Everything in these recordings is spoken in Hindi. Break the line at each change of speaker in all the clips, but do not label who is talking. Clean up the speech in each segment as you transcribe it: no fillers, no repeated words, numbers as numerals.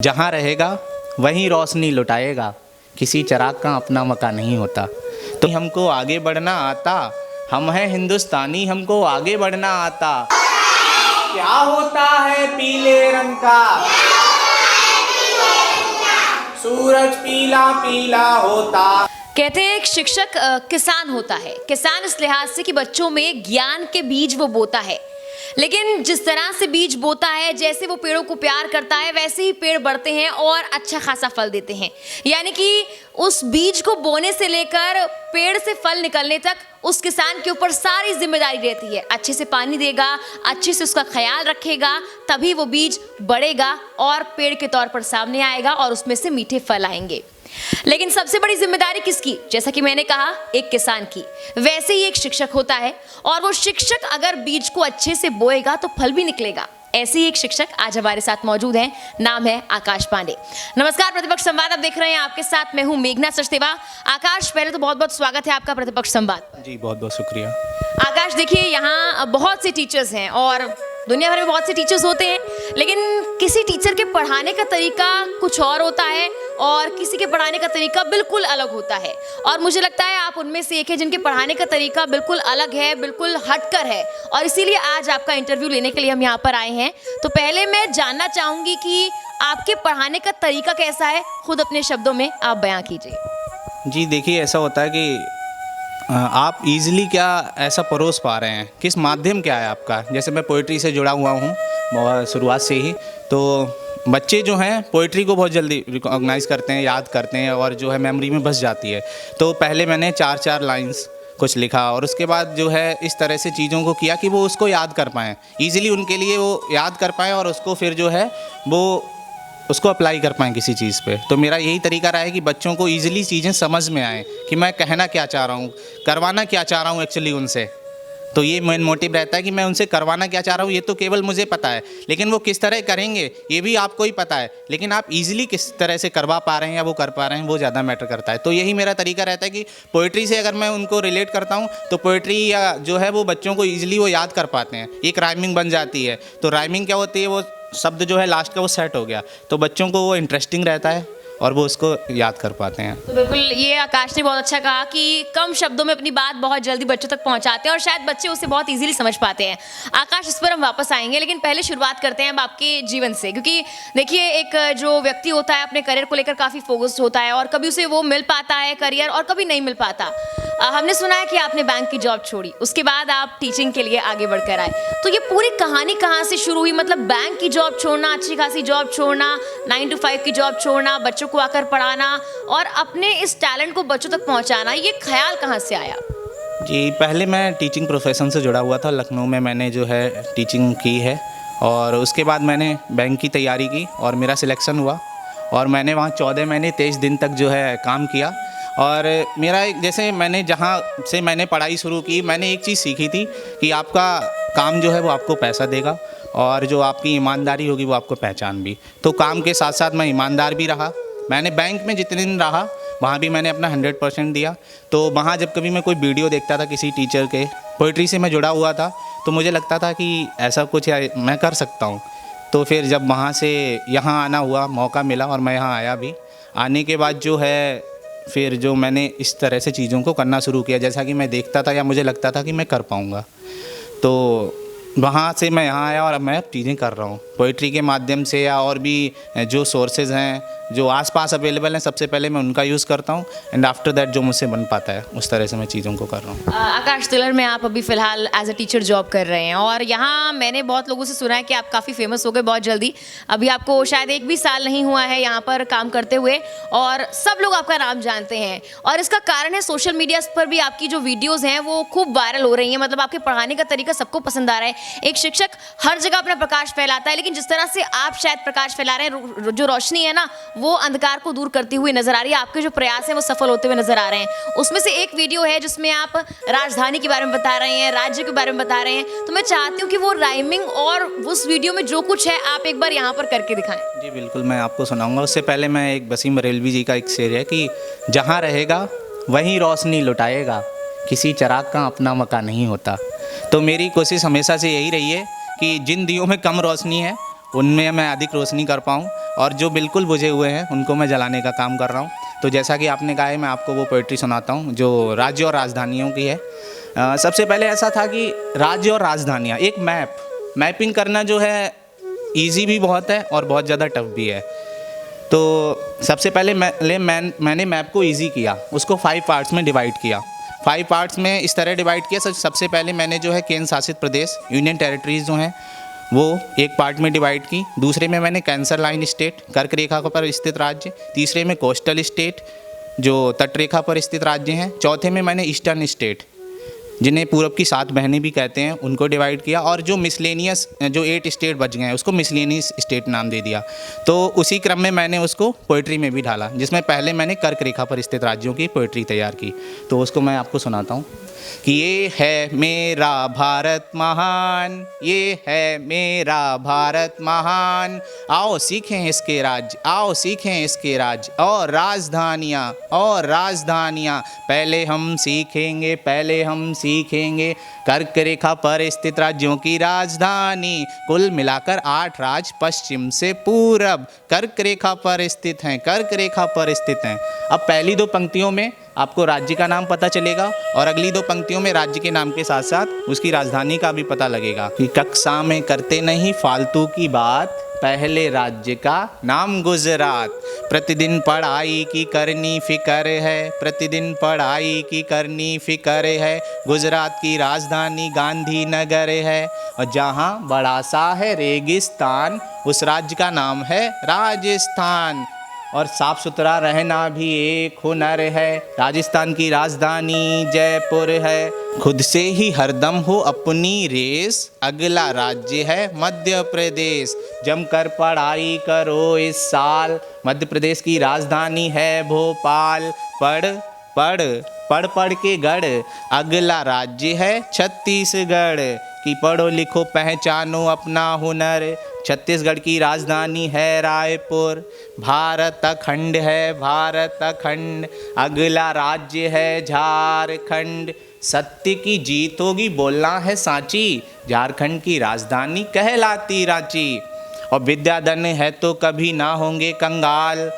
जहाँ रहेगा वहीं रोशनी लुटाएगा, किसी चिराग का अपना मकान नहीं होता। तो हमको आगे बढ़ना आता, हम हैं हिंदुस्तानी, हमको आगे बढ़ना आता। क्या होता है पीले रंग का, सूरज पीला पीला होता।
कहते हैं एक शिक्षक किसान होता है। किसान इस लिहाज से कि बच्चों में ज्ञान के बीज वो बोता है, लेकिन जिस तरह से बीज बोता है, जैसे वो पेड़ों को प्यार करता है, वैसे ही पेड़ बढ़ते हैं और अच्छा खासा फल देते हैं। यानी कि उस बीज को बोने से लेकर पेड़ से फल निकलने तक उस किसान के ऊपर सारी जिम्मेदारी रहती है। अच्छे से पानी देगा, अच्छे से उसका ख्याल रखेगा, तभी वो बीज बढ़ेगा और पेड़ के तौर पर सामने आएगा और उसमें से मीठे फल आएंगे। लेकिन सबसे बड़ी जिम्मेदारी किसकी? जैसा कि मैंने कहा, एक किसान की। वैसे ही एक शिक्षक होता है और वो शिक्षक अगर बीज को अच्छे से बोएगा तो फल भी निकलेगा। ऐसे ही एक शिक्षक आज हमारे साथ मौजूद हैं। नाम है आकाश पांडे। नमस्कार, प्रतिपक्ष संवाद आप देख रहे हैं। आपके साथ मैं हूं मेघना सचदेवा। आकाश, पहले तो बहुत बहुत स्वागत है आपका प्रतिपक्ष संवाद।
जी बहुत बहुत शुक्रिया।
आकाश, देखिए यहाँ बहुत से टीचर्स हैं और दुनिया भर में बहुत से टीचर्स होते हैं, लेकिन किसी टीचर के पढ़ाने का तरीका कुछ और होता है और किसी के पढ़ाने का तरीका बिल्कुल अलग होता है। और मुझे लगता है आप उनमें से एक है जिनके पढ़ाने का तरीका बिल्कुल अलग है, बिल्कुल हटकर है, और इसीलिए आज आपका इंटरव्यू लेने के लिए हम यहाँ पर आए हैं। तो पहले मैं जानना चाहूँगी कि आपके पढ़ाने का तरीका कैसा है, खुद अपने शब्दों में आप बयां कीजिए।
जी देखिए, ऐसा होता है कि आप इजीली क्या ऐसा परोस पा रहे हैं, किस माध्यम क्या है आपका। जैसे मैं पोइट्री से जुड़ा हुआ हूँ शुरुआत से ही, तो बच्चे जो हैं पोइट्री को बहुत जल्दी रिकॉग्नाइज करते हैं, याद करते हैं और जो है मेमोरी में बस जाती है। तो पहले मैंने 4-4 लाइंस कुछ लिखा और उसके बाद जो है इस तरह से चीज़ों को किया कि वो उसको याद कर पाएँ, ईज़िली उनके लिए वो याद कर पाएँ और उसको फिर जो है वो उसको अप्लाई कर पाएँ किसी चीज़ पे। तो मेरा यही तरीका रहा है कि बच्चों को ईज़िली चीज़ें समझ में आएँ कि मैं कहना क्या चाह रहा हूँ, करवाना क्या चाह रहा हूँ एक्चुअली उनसे। तो ये मेन मोटिव रहता है कि मैं उनसे करवाना क्या चाह रहा हूँ, ये तो केवल मुझे पता है, लेकिन वो किस तरह करेंगे ये भी आपको ही पता है। लेकिन आप इजीली किस तरह से करवा पा रहे हैं या वो कर पा रहे हैं, वो ज़्यादा मैटर करता है। तो यही मेरा तरीका रहता है कि पोइट्री से अगर मैं उनको रिलेट करता हूँ तो पोइट्री या जो है वो बच्चों को ईजिली वो याद कर पाते हैं। एक राइमिंग बन जाती है, तो राइमिंग क्या होती है, वो शब्द जो है लास्ट का वो सेट हो गया, तो बच्चों को वो इंटरेस्टिंग रहता है और वो उसको याद कर पाते हैं।
तो बिल्कुल, ये आकाश ने बहुत अच्छा कहा कि कम शब्दों में अपनी बात बहुत जल्दी बच्चों तक पहुंचाते हैं और शायद बच्चे उसे बहुत इजीली समझ पाते हैं। आकाश, इस पर हम वापस आएंगे, लेकिन पहले शुरुआत करते हैं अब आपके जीवन से, क्योंकि देखिए एक जो व्यक्ति होता है अपने करियर को लेकर काफ़ी फोकस्ड होता है और कभी उसे वो मिल पाता है करियर और कभी नहीं मिल पाता। हमने सुना है कि आपने बैंक की जॉब छोड़ी, उसके बाद आप टीचिंग के लिए आगे बढ़कर आए। तो ये पूरी कहानी कहाँ से शुरू हुई? मतलब बैंक की जॉब छोड़ना, अच्छी खासी जॉब छोड़ना, 9 to 5 की जॉब छोड़ना, बच्चों को आकर पढ़ाना और अपने इस टैलेंट को बच्चों तक पहुंचाना, ये ख्याल कहाँ से आया?
जी पहले मैं टीचिंग प्रोफेशन से जुड़ा हुआ था। लखनऊ में मैंने जो है टीचिंग की है और उसके बाद मैंने बैंक की तैयारी की और मेरा सिलेक्शन हुआ और मैंने वहाँ 14 महीने 23 दिन तक जो है काम किया। और मेरा जैसे मैंने जहाँ से मैंने पढ़ाई शुरू की, मैंने एक चीज़ सीखी थी कि आपका काम जो है वो आपको पैसा देगा और जो आपकी ईमानदारी होगी वो आपको पहचान भी। तो काम के साथ साथ मैं ईमानदार भी रहा। मैंने बैंक में जितने दिन रहा वहाँ भी मैंने अपना 100% दिया। तो वहाँ जब कभी मैं कोई वीडियो देखता था किसी टीचर के, पोइट्री से मैं जुड़ा हुआ था, तो मुझे लगता था कि ऐसा कुछ मैं कर सकता हूँ। तो फिर जब वहाँ से यहाँ आना हुआ, मौका मिला और मैं यहाँ आया भी। आने के बाद जो है फिर जो मैंने इस तरह से चीज़ों को करना शुरू किया, जैसा कि मैं देखता था या मुझे लगता था कि मैं कर पाऊँगा। तो वहाँ से मैं यहाँ आया और अब मैं चीज़ें कर रहा हूँ पोइट्री के माध्यम से, या और भी जो सोर्सेज हैं जो आसपास अवेलेबल हैं, सबसे पहले मैं उनका यूज़ करता हूँ एंड आफ्टर दैट जो मुझसे बन पाता है उस तरह से मैं चीज़ों को कर रहा हूँ।
आकाश, तिलर में आप अभी फ़िलहाल एज अ टीचर जॉब कर रहे हैं और यहाँ मैंने बहुत लोगों से सुना है कि आप काफ़ी फेमस हो गए बहुत जल्दी। अभी आपको शायद 1 भी साल नहीं हुआ है यहाँ पर काम करते हुए और सब लोग आपका नाम जानते हैं और इसका कारण है सोशल मीडिया पर भी आपकी जो वीडियोज़ हैं वो खूब वायरल हो रही हैं। मतलब आपके पढ़ाने का तरीका सबको पसंद आ रहा है। एक शिक्षक हर जगह अपना प्रकाश फैलाता है, लेकिन जिस तरह से आप शायद प्रकाश फैला रहे हैं, जो रोशनी है ना वो अंधकार को दूर करती हुई नजर आ रही है। आपके जो प्रयास हैं वो सफल होते हुए नजर आ रहे हैं। उसमें से एक वीडियो है जिसमें आप राजधानी के बारे में बता रहे हैं, राज्य के बारे में बता रहे हैं। तो मैं चाहती हूँ कि वो राइमिंग और उस वीडियो में जो कुछ है आप एक बार यहाँ पर करके दिखाएं।
जी बिल्कुल, मैं आपको सुनाऊंगा। उससे पहले मैं एक वसीम बरेलवी जी का एक शेर है कि जहाँ रहेगा वहीं रोशनी लुटाएगा, किसी चिराग का अपना मकान नहीं होता। तो मेरी कोशिश हमेशा से यही रही है कि जिन दियों में कम रोशनी है उनमें मैं अधिक रोशनी कर पाऊँ और जो बिल्कुल बुझे हुए हैं उनको मैं जलाने का काम कर रहा हूँ। तो जैसा कि आपने कहा है, मैं आपको वो पोइट्री सुनाता हूँ जो राज्य और राजधानियों की है। सबसे पहले ऐसा था कि राज्य और राजधानियाँ, एक मैपिंग करना जो है ईजी भी बहुत है और बहुत ज़्यादा टफ भी है। तो सबसे पहले मैंने मैप को ईजी किया, उसको 5 पार्ट्स में डिवाइड किया। 5 पार्ट्स में इस तरह डिवाइड किया। सबसे पहले मैंने जो है केंद्र शासित प्रदेश, यूनियन टेरिटरीज जो हैं वो एक पार्ट में डिवाइड की। दूसरे में मैंने कैंसर लाइन स्टेट, कर्क रेखा पर स्थित राज्य। तीसरे में कोस्टल स्टेट जो तट रेखा पर स्थित राज्य हैं। चौथे में मैंने ईस्टर्न स्टेट जिन्हें पूरब की 7 बहनें भी कहते हैं उनको डिवाइड किया। और जो मिसलेनियस जो 8 स्टेट बच गए हैं उसको मिसलेनियस स्टेट नाम दे दिया। तो उसी क्रम में मैंने उसको पोइट्री में भी ढाला, जिसमें पहले मैंने कर्क रेखा पर स्थित राज्यों की पोइट्री तैयार की। तो उसको मैं आपको सुनाता हूँ कि ये है मेरा भारत महान, ये है मेरा भारत महान, आओ सीखें इसके राज्य, आओ सीखें इसके राज्य और राजधानियाँ पहले हम सीखेंगे, पहले हम सीखेंगे। कर्क रेखा पर स्थित राज्यों की राजधानी, कुल मिलाकर 8 राज्य पश्चिम से पूरब कर्क रेखा पर स्थित हैं, कर्क रेखा पर स्थित हैं। अब पहली 2 पंक्तियों में आपको राज्य का नाम पता चलेगा और अगली 2 पंक्तियों में राज्य के नाम के साथ साथ उसकी राजधानी का भी पता लगेगा कि कक्षा में करते नहीं फालतू की बात, पहले राज्य का नाम गुजरात। प्रतिदिन पढ़ाई की करनी फिक्र है, प्रतिदिन पढ़ाई की करनी फिक्र है। गुजरात की राजधानी गांधीनगर है और जहाँ बड़ा सा है रेगिस्तान, उस राज्य का नाम है राजस्थान। और साफ़ सुथरा रहना भी एक हुनर है, राजस्थान की राजधानी जयपुर है। खुद से ही हरदम हो अपनी रेस, अगला राज्य है मध्य प्रदेश। जमकर पढ़ाई करो इस साल, मध्य प्रदेश की राजधानी है भोपाल। पढ़ के गढ़, अगला राज्य है छत्तीसगढ़। कि पढ़ो लिखो पहचानो अपना हुनर, छत्तीसगढ़ की राजधानी है रायपुर। भारत अखंड है भारत अखंड, अगला राज्य है झारखंड। सत्य की जीत होगी बोलना है साची, झारखंड की राजधानी कहलाती रांची। और विद्याधन है तो कभी ना होंगे कंगाल,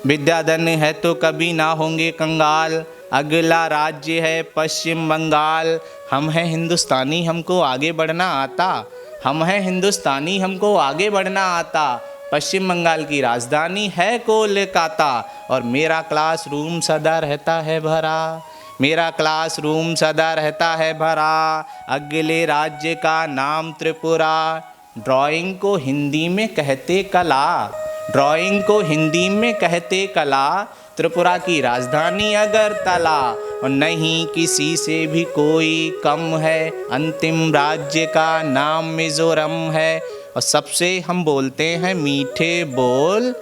विद्याधन है तो कभी ना होंगे कंगाल। अगला राज्य है पश्चिम बंगाल। हम हैं हिंदुस्तानी हमको आगे बढ़ना आता, हम हैं हिंदुस्तानी हमको आगे बढ़ना आता। पश्चिम बंगाल की राजधानी है कोलकाता और मेरा क्लासरूम सदा रहता है भरा, मेरा क्लासरूम सदा रहता है भरा। अगले राज्य का नाम त्रिपुरा, ड्राइंग को हिंदी में कहते कला, ड्राइंग को हिंदी में कहते कला। त्रिपुरा की राजधानी अगरतला और नहीं किसी से भी कोई कम है, अंतिम राज्य का नाम मिज़ोरम है। और सबसे हम बोलते हैं मीठे बोल,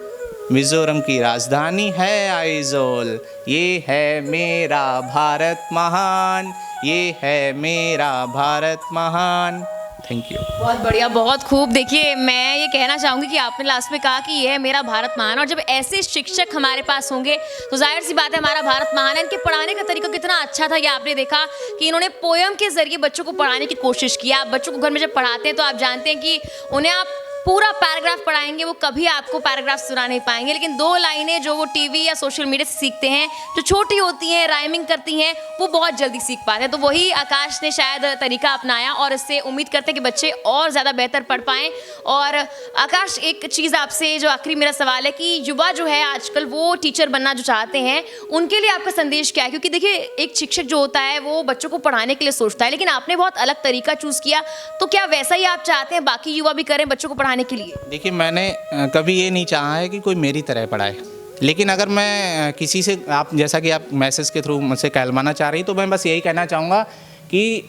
मिज़ोरम की राजधानी है आइजोल। ये है मेरा भारत महान, ये है मेरा भारत महान। Thank you.
बहुत बढ़िया, बहुत खूब। देखिए, मैं ये कहना चाहूँगी कि आपने लास्ट में कहा कि यह है मेरा भारत महान, और जब ऐसे शिक्षक हमारे पास होंगे तो जाहिर सी बात है हमारा भारत महान है। इनके पढ़ाने का तरीका कितना अच्छा था, ये आपने देखा कि इन्होंने पोयम के जरिए बच्चों को पढ़ाने की कोशिश किया। आप बच्चों को घर में जब पढ़ाते हैं तो आप जानते हैं कि उन्हें आप पूरा पैराग्राफ पढ़ाएंगे, वो कभी आपको पैराग्राफ सुना नहीं पाएंगे, लेकिन 2 लाइनें जो वो टीवी या सोशल मीडिया से सीखते हैं, जो छोटी होती हैं, राइमिंग करती हैं, वो बहुत जल्दी सीख पाते हैं। तो वही आकाश ने शायद तरीका अपनाया और इससे उम्मीद करते हैं कि बच्चे और ज़्यादा बेहतर पढ़ पाएँ। और आकाश, एक चीज़ आपसे जो आखिरी मेरा सवाल है कि युवा जो है आजकल वो टीचर बनना जो चाहते हैं, उनके लिए आपका संदेश क्या है? क्योंकि देखिए, एक शिक्षक जो होता है वो बच्चों को पढ़ाने के लिए सोचता है, लेकिन आपने बहुत अलग तरीका चूज़ किया, तो क्या वैसा ही आप चाहते हैं बाकी युवा भी करें बच्चों को पढ़ाने के लिए?
देखिए, मैंने कभी ये नहीं चाहा है कि कोई मेरी तरह पढ़ाए, लेकिन अगर मैं किसी से, आप जैसा कि आप मैसेज के थ्रू मुझसे कहलवाना चाह रही, तो मैं बस यही कहना चाहूँगा कि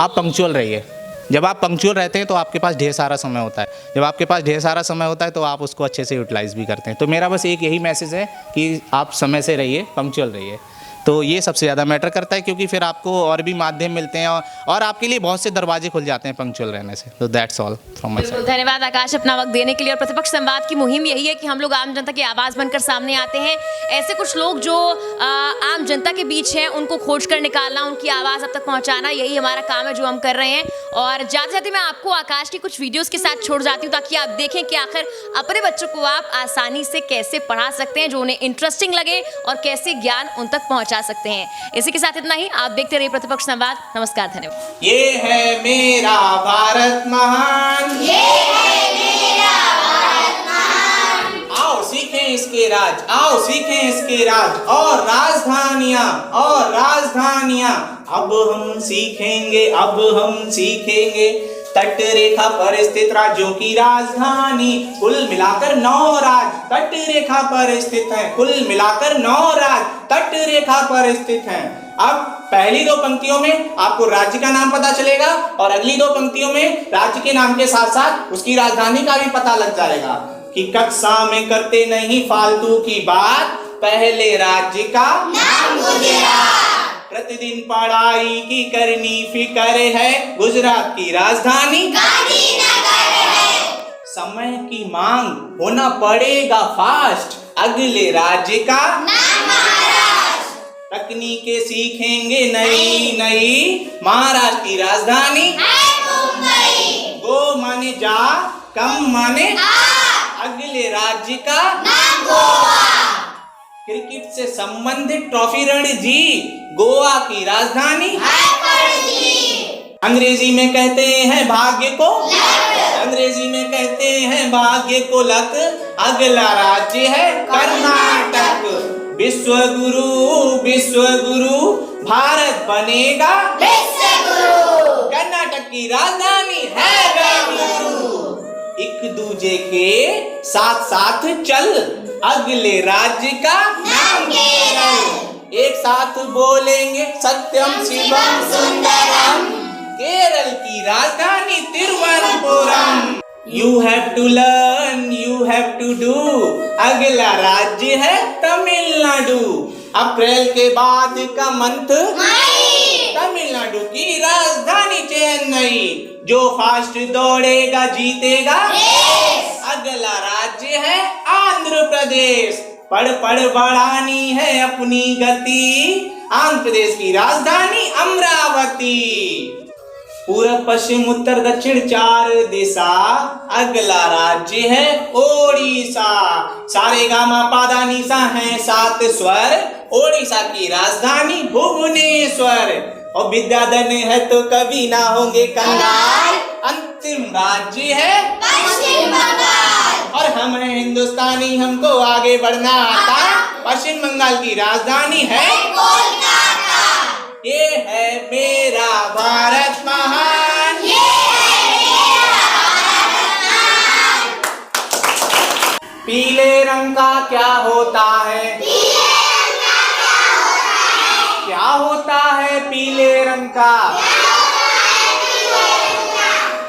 आप पंक्चुअल रहिए। जब आप पंक्चुअल रहते हैं तो आपके पास ढेर सारा समय होता है, जब आपके पास ढेर सारा समय होता है तो आप उसको अच्छे से यूटिलाइज़ भी करते हैं। तो मेरा बस एक यही मैसेज है कि आप समय से रहिए, पंक्चुअल रहिए। तो ये सबसे ज़्यादा मैटर करता है, क्योंकि फिर आपको और भी माध्यम मिलते हैं और आपके लिए बहुत से दरवाजे खुल जाते हैं पंक्चुअल रहने से। तो that's all from my side.
धन्यवाद आकाश अपना वक्त देने के लिए। और प्रतिपक्ष संवाद की मुहिम यही है कि हम लोग आम जनता की आवाज़ बनकर सामने आते हैं। ऐसे कुछ लोग जो आम जनता के बीच हैं, उनको खोज कर निकालना, उनकी आवाज़ अब तक पहुंचाना, यही हमारा काम है जो हम कर रहे हैं। और जाते जाते मैं आपको आकाश की कुछ वीडियोस के साथ छोड़ जाती हूँ, ताकि आप देखें कि आखिर अपने बच्चों को आप आसानी से कैसे पढ़ा सकते हैं, जो उन्हें इंटरेस्टिंग लगे, और कैसे ज्ञान उन तक पहुंचा सकते हैं। इसी के साथ इतना ही। आप देखते रहिए प्रतिपक्ष संवाद। नमस्कार, धन्यवाद।
ये है मेरा भारत महान, ये है मेरा भारत महान। आओ सीखें इसके राज, आओ सीखें इसके राज, और राजधानियां, और राजधानियां अब हम सीखेंगे, अब हम सीखेंगे। तट रेखा पर स्थित राज्यों की राजधानी, कुल मिलाकर 9 राज्य तट रेखा पर स्थित हैं, कुल मिलाकर 9 राज्य तट रेखा पर स्थित हैं। अब पहली 2 पंक्तियों में आपको राज्य का नाम पता चलेगा, और अगली 2 पंक्तियों में राज्य के नाम के साथ साथ उसकी राजधानी का भी पता लग जाएगा। कि कक्षा में करते नहीं फालतू की बात, पहले राज्य का नाम गुजरात। प्रतिदिन पढ़ाई की करनी फिकर है, गुजरात की राजधानी गांधीनगर है। समय की मांग होना पड़ेगा फास्ट, अगले राज्य का नाम महाराष्ट्र। तकनीकें सीखेंगे नई नई, महाराष्ट्र की राजधानी है मुंबई। गो माने जा, कम माने आ, अगले राज्य का नाम गोवा। क्रिकेट से संबंधित ट्रॉफी रणजी, गोवा की राजधानी है पणजी। अंग्रेजी में कहते हैं भाग्य को लक, अंग्रेजी में कहते हैं भाग्य को लक, अगला राज्य है कर्नाटक। विश्व गुरु, विश्व गुरु, भारत बनेगा विश्व गुरु। कर्नाटक की राजधानी है बेंगलुरु। एक दूजे के साथ साथ चल, अगले राज्य का नाम केरल। एक साथ बोलेंगे सत्यम शिवम सुंदरम, केरल की राजधानी Thiruvananthapuram. You have to learn, you have to do, अगला राज्य है तमिलनाडु। अप्रैल के बाद का मंथ मई, तमिलनाडु की राजधानी चेन्नई। जो फास्ट दौड़ेगा जीतेगा, अगला राज्य है आंध्र प्रदेश। पढ़ पढ़ बढ़ानी है अपनी गति, आंध्र प्रदेश की राजधानी अमरावती। पूर्व पश्चिम उत्तर दक्षिण 4 दिशा, अगला राज्य है ओडिशा। सारे गामा पादा निसा है 7 स्वर, ओडिशा की राजधानी भुवनेश्वर। और विद्याधन है तो कभी ना होंगे कंगाल, अंतिम राज्य है पश्चिम बंगाल। और हम हैं हिंदुस्तानी, हमको आगे बढ़ना आता, पश्चिम बंगाल की राजधानी है कोलकाता। ये है मेरा भारत महान, ये है मेरा भारत महान। पीले रंग का क्या होता है, पीले रंग का क्या होता है पीले रंग का,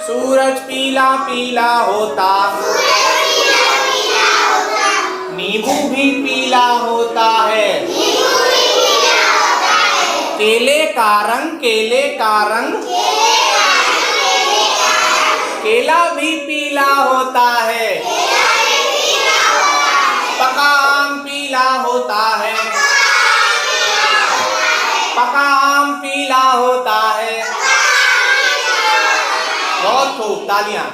सूरज पीला पीला होता, नींबू भी पीला होता है, केले का रंग, केले का रंग, केला भी पीला होता है, पका आम पीला होता है, पका आम पीला होता है। बहुत खूब, तालियां।